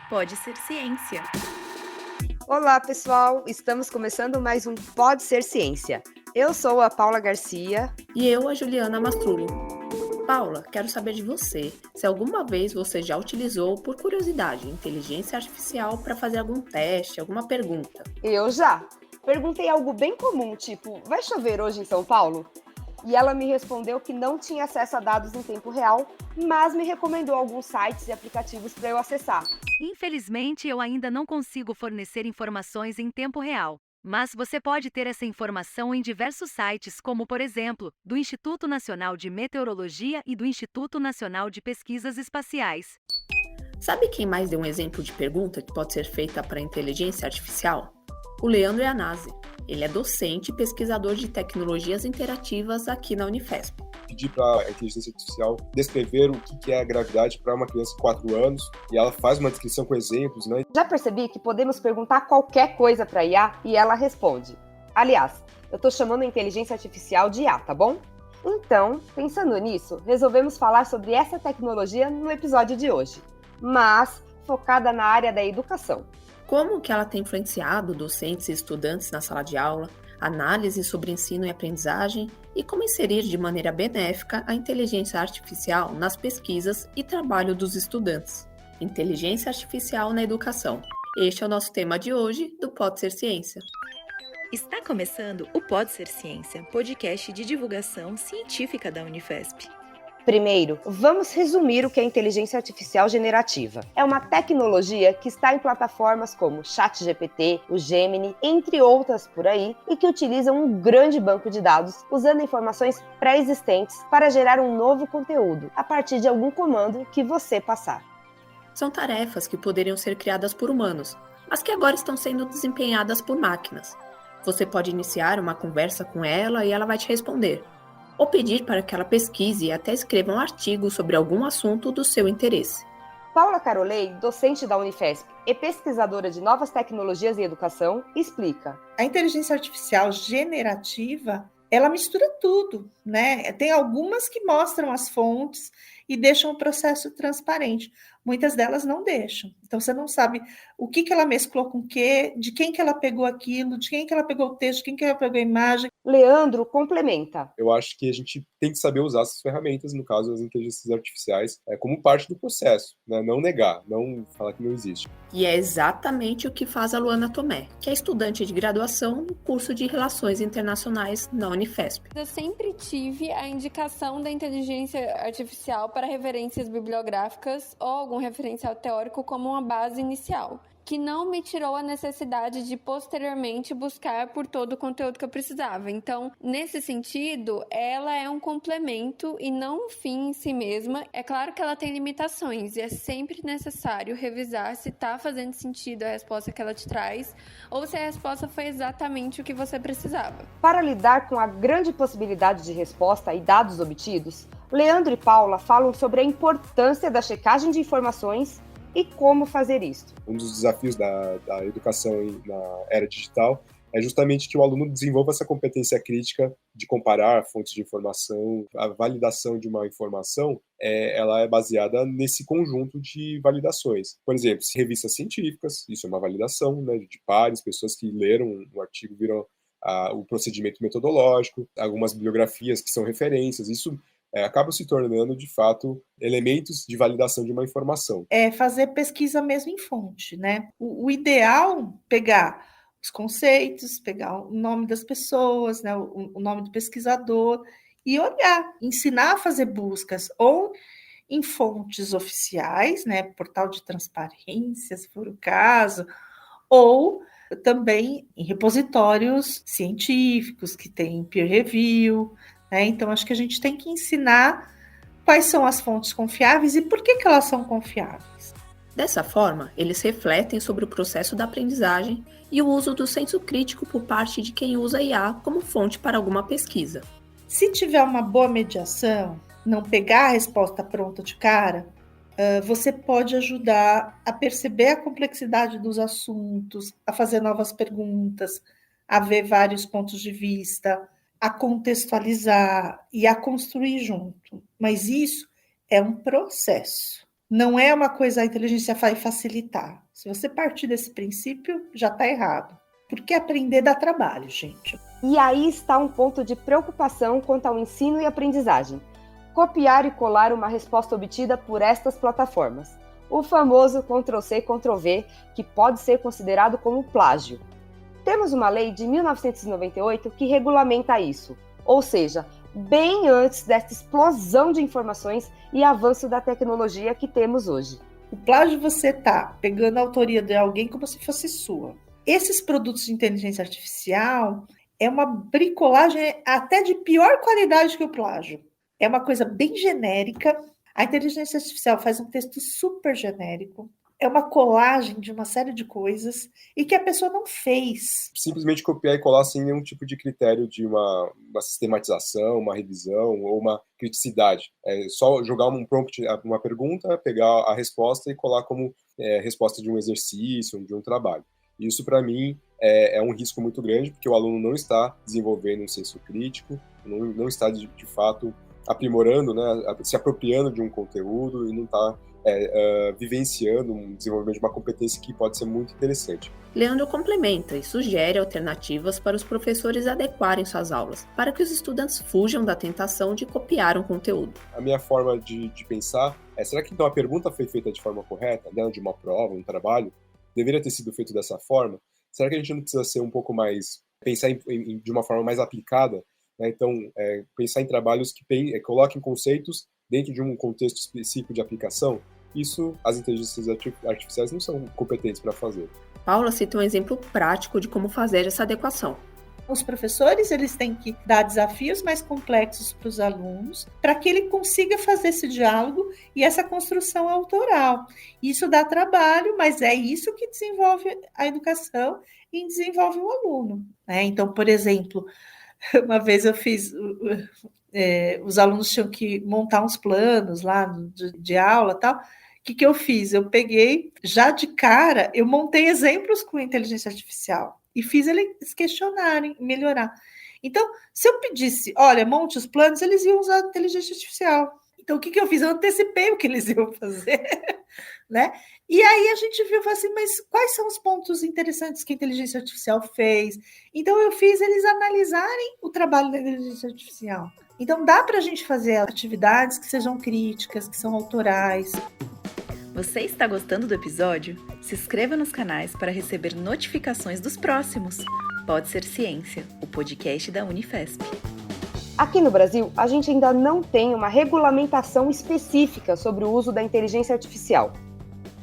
Pode Ser Ciência. Olá, pessoal! Estamos começando mais um Pode Ser Ciência. Eu sou a Paula Garcia. E eu, a Juliana Mastrulli. Paula, quero saber de você, se alguma vez você já utilizou, por curiosidade, inteligência artificial para fazer algum teste, alguma pergunta. Eu já! Perguntei algo bem comum, tipo, vai chover hoje em São Paulo? E ela me respondeu que não tinha acesso a dados em tempo real, mas me recomendou alguns sites e aplicativos para eu acessar. Infelizmente, eu ainda não consigo fornecer informações em tempo real. Mas você pode ter essa informação em diversos sites, como, por exemplo, do Instituto Nacional de Meteorologia e do Instituto Nacional de Pesquisas Espaciais. Sabe quem mais deu um exemplo de pergunta que pode ser feita para a inteligência artificial? O Leandro Iannazzi. Ele é docente e pesquisador de tecnologias interativas aqui na Unifesp. Pedir para a inteligência artificial descrever o que é a gravidade para uma criança de 4 anos e ela faz uma descrição com exemplos, né? Já percebi que podemos perguntar qualquer coisa para a IA e ela responde. Aliás, eu estou chamando a inteligência artificial de IA, tá bom? Então, pensando nisso, resolvemos falar sobre essa tecnologia no episódio de hoje, mas focada na área da educação. Como que ela tem influenciado docentes e estudantes na sala de aula, análise sobre ensino e aprendizagem e como inserir de maneira benéfica a inteligência artificial nas pesquisas e trabalho dos estudantes. Inteligência artificial na educação. Este é o nosso tema de hoje do Pode Ser Ciência. Está começando o Pode Ser Ciência, podcast de divulgação científica da Unifesp. Primeiro, vamos resumir o que é inteligência artificial generativa. É uma tecnologia que está em plataformas como ChatGPT, o Gemini, entre outras por aí, e que utilizam um grande banco de dados usando informações pré-existentes para gerar um novo conteúdo, a partir de algum comando que você passar. São tarefas que poderiam ser criadas por humanos, mas que agora estão sendo desempenhadas por máquinas. Você pode iniciar uma conversa com ela e ela vai te responder, ou pedir para que ela pesquise e até escreva um artigo sobre algum assunto do seu interesse. Paula Carolei, docente da Unifesp e pesquisadora de novas tecnologias em educação, explica. A inteligência artificial generativa, ela mistura tudo, né? Tem algumas que mostram as fontes e deixam o processo transparente. Muitas delas não deixam. Então, você não sabe o que ela mesclou com o quê, de quem que ela pegou aquilo, de quem que ela pegou o texto, de quem que ela pegou a imagem. Leandro complementa. Eu acho que a gente tem que saber usar essas ferramentas, no caso das inteligências artificiais, como parte do processo, né? Não negar, não falar que não existe. E é exatamente o que faz a Luana Tomé, que é estudante de graduação no curso de Relações Internacionais na Unifesp. Eu sempre tive a indicação da inteligência artificial para referências bibliográficas ou algum referencial teórico como uma base inicial, que não me tirou a necessidade de posteriormente buscar por todo o conteúdo que eu precisava. Então, nesse sentido, ela é um complemento e não um fim em si mesma. É claro que ela tem limitações e é sempre necessário revisar se está fazendo sentido a resposta que ela te traz ou se a resposta foi exatamente o que você precisava. Para lidar com a grande possibilidade de resposta e dados obtidos, Leandro e Paula falam sobre a importância da checagem de informações e como fazer isso. Um dos desafios da educação na era digital é justamente que o aluno desenvolva essa competência crítica de comparar fontes de informação. A validação de uma informação ela é baseada nesse conjunto de validações. Por exemplo, se revistas científicas, isso é uma validação, né, de pares, pessoas que leram um artigo viram o procedimento metodológico, algumas bibliografias que são referências, isso acabam se tornando, de fato, elementos de validação de uma informação. É fazer pesquisa mesmo em fonte, né? O ideal é pegar os conceitos, pegar o nome das pessoas, né? o nome do pesquisador e olhar, ensinar a fazer buscas ou em fontes oficiais, né? Portal de transparência, se for o caso, ou também em repositórios científicos que têm peer review, né? Então, acho que a gente tem que ensinar quais são as fontes confiáveis e por que elas são confiáveis. Dessa forma, eles refletem sobre o processo da aprendizagem e o uso do senso crítico por parte de quem usa a IA como fonte para alguma pesquisa. Se tiver uma boa mediação, não pegar a resposta pronta de cara, você pode ajudar a perceber a complexidade dos assuntos, a fazer novas perguntas, a ver vários pontos de vista, a contextualizar e a construir junto. Mas isso é um processo. Não é uma coisa, a inteligência vai facilitar. Se você partir desse princípio, já está errado. Porque aprender dá trabalho, gente. E aí está um ponto de preocupação quanto ao ensino e aprendizagem. Copiar e colar uma resposta obtida por estas plataformas. O famoso Ctrl+C, Ctrl+V, que pode ser considerado como plágio. Temos uma lei de 1998 que regulamenta isso, ou seja, bem antes dessa explosão de informações e avanço da tecnologia que temos hoje. O plágio, você está pegando a autoria de alguém como se fosse sua. Esses produtos de inteligência artificial é uma bricolagem até de pior qualidade que o plágio. É uma coisa bem genérica. A inteligência artificial faz um texto super genérico. É uma colagem de uma série de coisas e que a pessoa não fez. Simplesmente copiar e colar sem nenhum tipo de critério de uma sistematização, uma revisão ou uma criticidade. É só jogar um prompt, uma pergunta, pegar a resposta e colar como resposta de um exercício, de um trabalho. Isso, para mim, é um risco muito grande, porque o aluno não está desenvolvendo um senso crítico, não está, de fato, aprimorando, né, se apropriando de um conteúdo e não está vivenciando um desenvolvimento de uma competência que pode ser muito interessante. Leandro complementa e sugere alternativas para os professores adequarem suas aulas, para que os estudantes fujam da tentação de copiar um conteúdo. A minha forma de pensar é, será que então a pergunta foi feita de forma correta, dentro de uma prova, um trabalho? Deveria ter sido feito dessa forma? Será que a gente não precisa ser um pouco mais, pensar de uma forma mais aplicada? Né? Então, pensar em trabalhos que coloquem conceitos dentro de um contexto específico de aplicação? Isso as inteligências artificiais não são competentes para fazer. Paula cita um exemplo prático de como fazer essa adequação. Os professores, eles têm que dar desafios mais complexos para os alunos, para que ele consiga fazer esse diálogo e essa construção autoral. Isso dá trabalho, mas é isso que desenvolve a educação e desenvolve o aluno. Né? Então, por exemplo, uma vez eu fiz... os alunos tinham que montar uns planos lá de aula e tal. O que eu fiz? Eu peguei, já de cara, eu montei exemplos com inteligência artificial e fiz eles questionarem, melhorar. Então, se eu pedisse, olha, monte os planos, eles iam usar a inteligência artificial. Então, o que eu fiz? Eu antecipei o que eles iam fazer, né? E aí a gente viu, assim, mas quais são os pontos interessantes que a inteligência artificial fez? Então, eu fiz eles analisarem o trabalho da inteligência artificial. Então, dá para a gente fazer atividades que sejam críticas, que são autorais. Você está gostando do episódio? Se inscreva nos canais para receber notificações dos próximos. Pode Ser Ciência, o podcast da Unifesp. Aqui no Brasil, a gente ainda não tem uma regulamentação específica sobre o uso da inteligência artificial.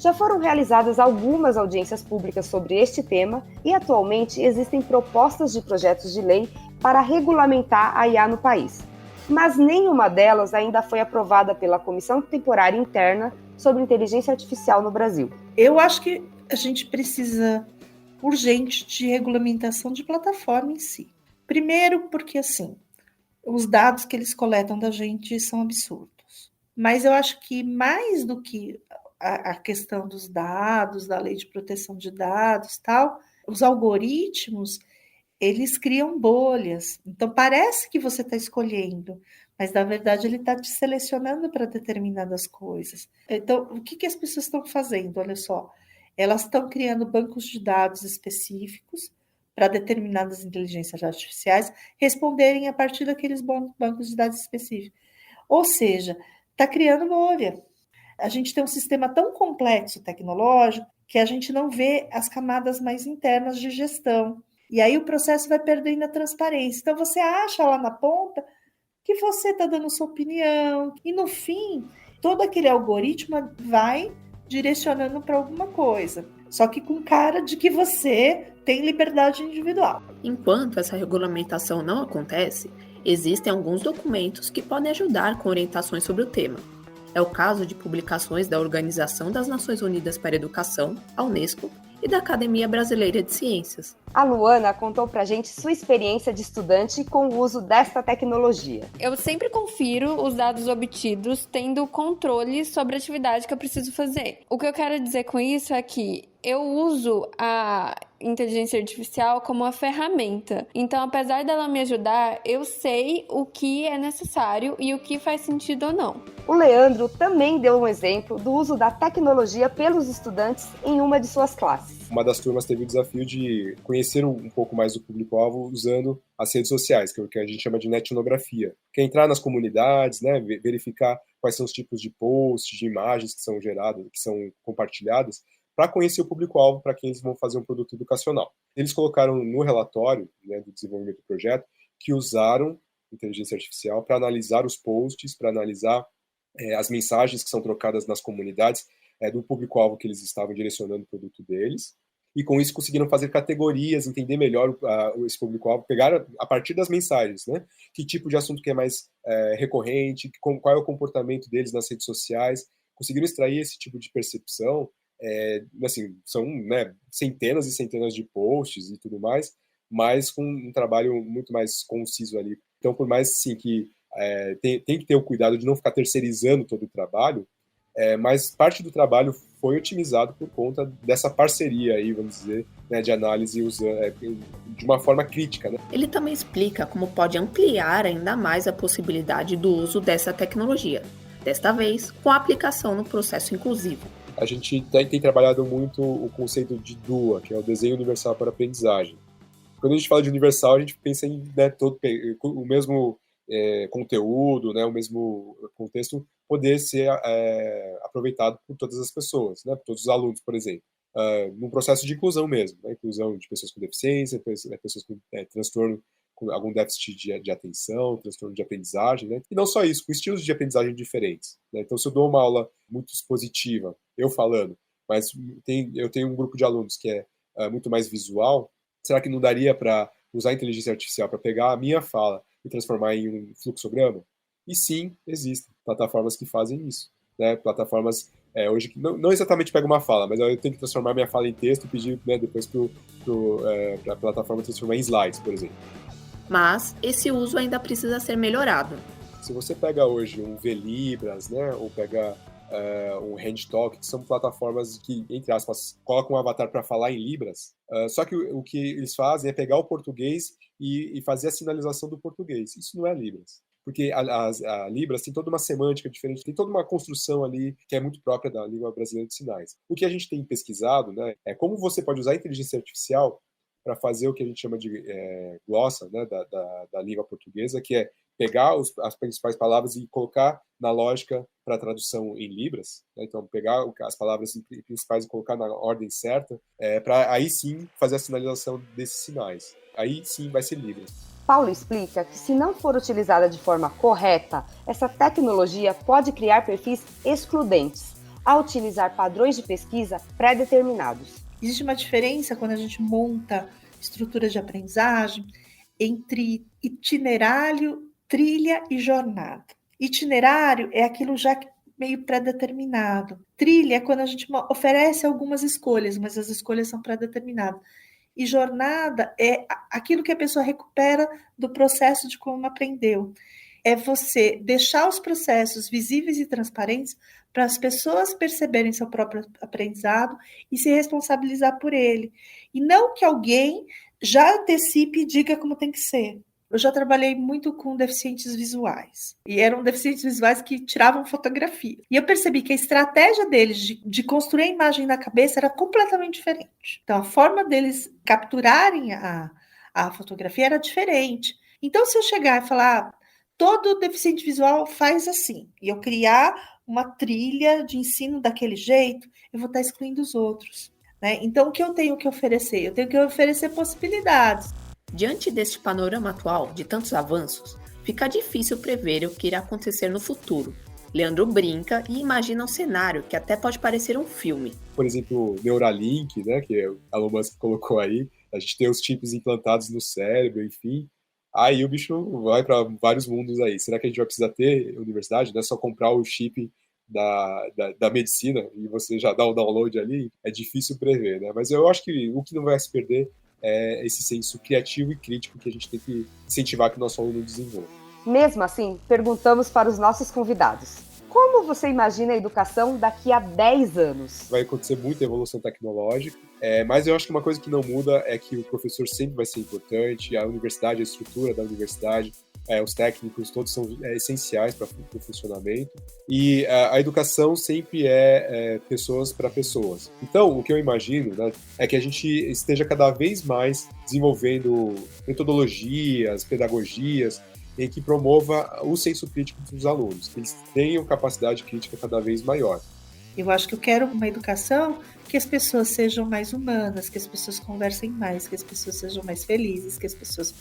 Já foram realizadas algumas audiências públicas sobre este tema e atualmente existem propostas de projetos de lei para regulamentar a IA no país. Mas nenhuma delas ainda foi aprovada pela Comissão Temporária Interna sobre Inteligência Artificial no Brasil. Eu acho que a gente precisa urgente de regulamentação de plataforma em si. Primeiro porque, assim, os dados que eles coletam da gente são absurdos. Mas eu acho que mais do que a questão dos dados, da lei de proteção de dados, tal, os algoritmos, eles criam bolhas. Então, parece que você está escolhendo, mas, na verdade, ele está te selecionando para determinadas coisas. Então, o que as pessoas estão fazendo? Olha só, elas estão criando bancos de dados específicos para determinadas inteligências artificiais responderem a partir daqueles bancos de dados específicos. Ou seja, está criando bolha. A gente tem um sistema tão complexo tecnológico que a gente não vê as camadas mais internas de gestão. E aí o processo vai perdendo a transparência. Então, você acha lá na ponta que você está dando sua opinião. E, no fim, todo aquele algoritmo vai direcionando para alguma coisa. Só que com cara de que você tem liberdade individual. Enquanto essa regulamentação não acontece, existem alguns documentos que podem ajudar com orientações sobre o tema. É o caso de publicações da Organização das Nações Unidas para a Educação, a Unesco, e da Academia Brasileira de Ciências. A Luana contou pra gente sua experiência de estudante com o uso desta tecnologia. Eu sempre confiro os dados obtidos, tendo controle sobre a atividade que eu preciso fazer. O que eu quero dizer com isso é que eu uso a inteligência artificial como uma ferramenta. Então, apesar dela me ajudar, eu sei o que é necessário e o que faz sentido ou não. O Leandro também deu um exemplo do uso da tecnologia pelos estudantes em uma de suas classes. Uma das turmas teve o desafio de conhecer um pouco mais do público-alvo usando as redes sociais, que é o que a gente chama de netnografia, que é entrar nas comunidades, né, verificar quais são os tipos de posts, de imagens que são geradas, que são compartilhadas, para conhecer o público-alvo para quem eles vão fazer um produto educacional. Eles colocaram no relatório, né, do desenvolvimento do projeto que usaram inteligência artificial para analisar os posts, para analisar as mensagens que são trocadas nas comunidades do público-alvo que eles estavam direcionando o produto deles, e com isso conseguiram fazer categorias, entender melhor esse público-alvo, pegar a partir das mensagens, né? Que tipo de assunto que é mais recorrente, qual é o comportamento deles nas redes sociais, conseguiram extrair esse tipo de percepção, assim, são, né, centenas e centenas de posts e tudo mais, mas com um trabalho muito mais conciso ali. Então, por mais assim, que tem que ter o cuidado de não ficar terceirizando todo o trabalho, mas parte do trabalho foi otimizado por conta dessa parceria aí, vamos dizer, né, de análise de uma forma crítica, né? Ele também explica como pode ampliar ainda mais a possibilidade do uso dessa tecnologia, desta vez com a aplicação no processo inclusivo. A gente tem trabalhado muito o conceito de DUA, que é o Desenho Universal para Aprendizagem. Quando a gente fala de universal, a gente pensa em, né, o mesmo conteúdo, né, o mesmo contexto poder ser aproveitado por todas as pessoas, né, por todos os alunos, por exemplo. Num processo de inclusão mesmo, né, inclusão de pessoas com deficiência, pessoas com transtorno, com algum déficit de atenção, transtorno de aprendizagem, né, e não só isso, com estilos de aprendizagem diferentes, né. Então, se eu dou uma aula muito expositiva, eu falando, mas eu tenho um grupo de alunos que é muito mais visual, será que não daria para usar a inteligência artificial para pegar a minha fala e transformar em um fluxograma? E sim, existem plataformas que fazem isso, né? Plataformas hoje que não exatamente pega uma fala, mas eu tenho que transformar minha fala em texto e pedir, né, depois para a plataforma transformar em slides, por exemplo. Mas esse uso ainda precisa ser melhorado. Se você pega hoje um Velibras, né, ou pega um HandTalk, que são plataformas que, entre aspas, colocam um avatar para falar em Libras, só que o que eles fazem é pegar o português e fazer a sinalização do português. Isso não é Libras. Porque a Libras tem toda uma semântica diferente, tem toda uma construção ali que é muito própria da língua brasileira de sinais. O que a gente tem pesquisado, né, é como você pode usar a inteligência artificial para fazer o que a gente chama de glossa, né, da língua portuguesa, que é pegar as principais palavras e colocar na lógica para tradução em Libras, né? Então pegar as palavras principais e colocar na ordem certa, para aí sim fazer a sinalização desses sinais. Aí sim vai ser Libras. Paulo explica que, se não for utilizada de forma correta, essa tecnologia pode criar perfis excludentes, ao utilizar padrões de pesquisa pré-determinados. Existe uma diferença quando a gente monta estruturas de aprendizagem entre itinerário, trilha e jornada. Itinerário é aquilo já meio pré-determinado. Trilha é quando a gente oferece algumas escolhas, mas as escolhas são pré-determinadas. E jornada é aquilo que a pessoa recupera do processo de como aprendeu. É você deixar os processos visíveis e transparentes para as pessoas perceberem seu próprio aprendizado e se responsabilizar por ele. E não que alguém já antecipe e diga como tem que ser. Eu já trabalhei muito com deficientes visuais. E eram deficientes visuais que tiravam fotografia. E eu percebi que a estratégia deles de construir a imagem na cabeça era completamente diferente. Então, a forma deles capturarem a fotografia era diferente. Então, se eu chegar e falar, todo deficiente visual faz assim, e eu criar uma trilha de ensino daquele jeito, eu vou estar excluindo os outros, né? Então, o que eu tenho que oferecer? Eu tenho que oferecer possibilidades. Diante deste panorama atual de tantos avanços, fica difícil prever o que irá acontecer no futuro. Leandro brinca e imagina um cenário que até pode parecer um filme. Por exemplo, Neuralink, né, que o Elon Musk colocou aí, a gente tem os chips implantados no cérebro, enfim. Aí o bicho vai para vários mundos aí. Será que a gente vai precisar ter universidade? Não é só comprar o chip da medicina e você já dá o download ali? É difícil prever, né? Mas eu acho que o que não vai se perder é esse senso criativo e crítico que a gente tem que incentivar que o nosso aluno desenvolva. Mesmo assim, perguntamos para os nossos convidados: Como você imagina a educação daqui a 10 anos? Vai acontecer muita evolução tecnológica, mas eu acho que uma coisa que não muda é que o professor sempre vai ser importante, a universidade, a estrutura da universidade, os técnicos, todos são essenciais para o funcionamento, e a educação sempre é pessoas para pessoas. Então, o que eu imagino, né, é que a gente esteja cada vez mais desenvolvendo metodologias, pedagogias, em que promova o senso crítico dos alunos, que eles tenham capacidade crítica cada vez maior. Eu acho que eu quero uma educação que as pessoas sejam mais humanas, que as pessoas conversem mais, que as pessoas sejam mais felizes, que as pessoas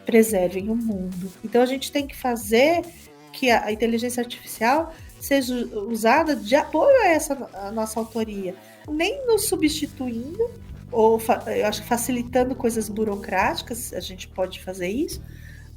preservem o mundo. Então a gente tem que fazer que a inteligência artificial seja usada de apoio a nossa autoria, nem nos substituindo, ou eu acho que facilitando coisas burocráticas, a gente pode fazer isso,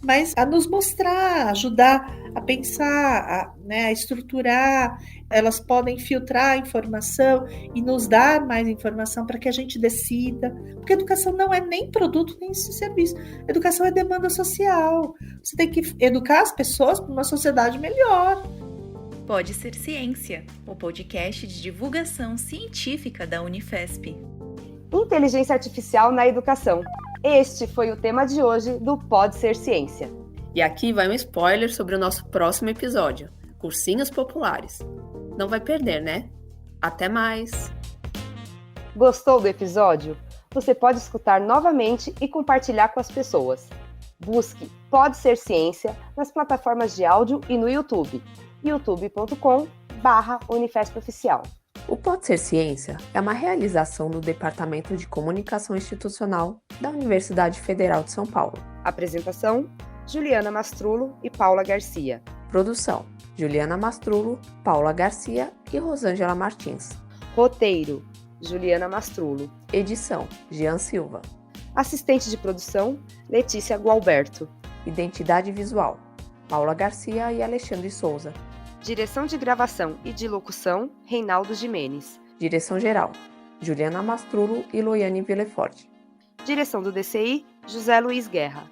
mas a nos mostrar, ajudar a pensar, a estruturar. Elas podem filtrar a informação e nos dar mais informação para que a gente decida. Porque educação não é nem produto, nem serviço. Educação é demanda social. Você tem que educar as pessoas para uma sociedade melhor. Pode Ser Ciência, o podcast de divulgação científica da Unifesp. Inteligência artificial na educação. Este foi o tema de hoje do Pode Ser Ciência. E aqui vai um spoiler sobre o nosso próximo episódio, Cursinhos Populares. Não vai perder, né? Até mais! Gostou do episódio? Você pode escutar novamente e compartilhar com as pessoas. Busque Pode Ser Ciência nas plataformas de áudio e no YouTube, youtube.com/unifespoficial. O Pode Ser Ciência é uma realização do Departamento de Comunicação Institucional da Universidade Federal de São Paulo. Apresentação: Juliana Mastrulo e Paula Garcia. Produção: Juliana Mastrulo, Paula Garcia e Rosângela Martins. Roteiro: Juliana Mastrulo. Edição: Jean Silva. Assistente de produção: Letícia Gualberto. Identidade visual: Paula Garcia e Alexandre Souza. Direção de gravação e de locução: Reinaldo Gimenez. Direção-geral: Juliana Mastrulo e Loiane Villefort. Direção do DCI: José Luiz Guerra.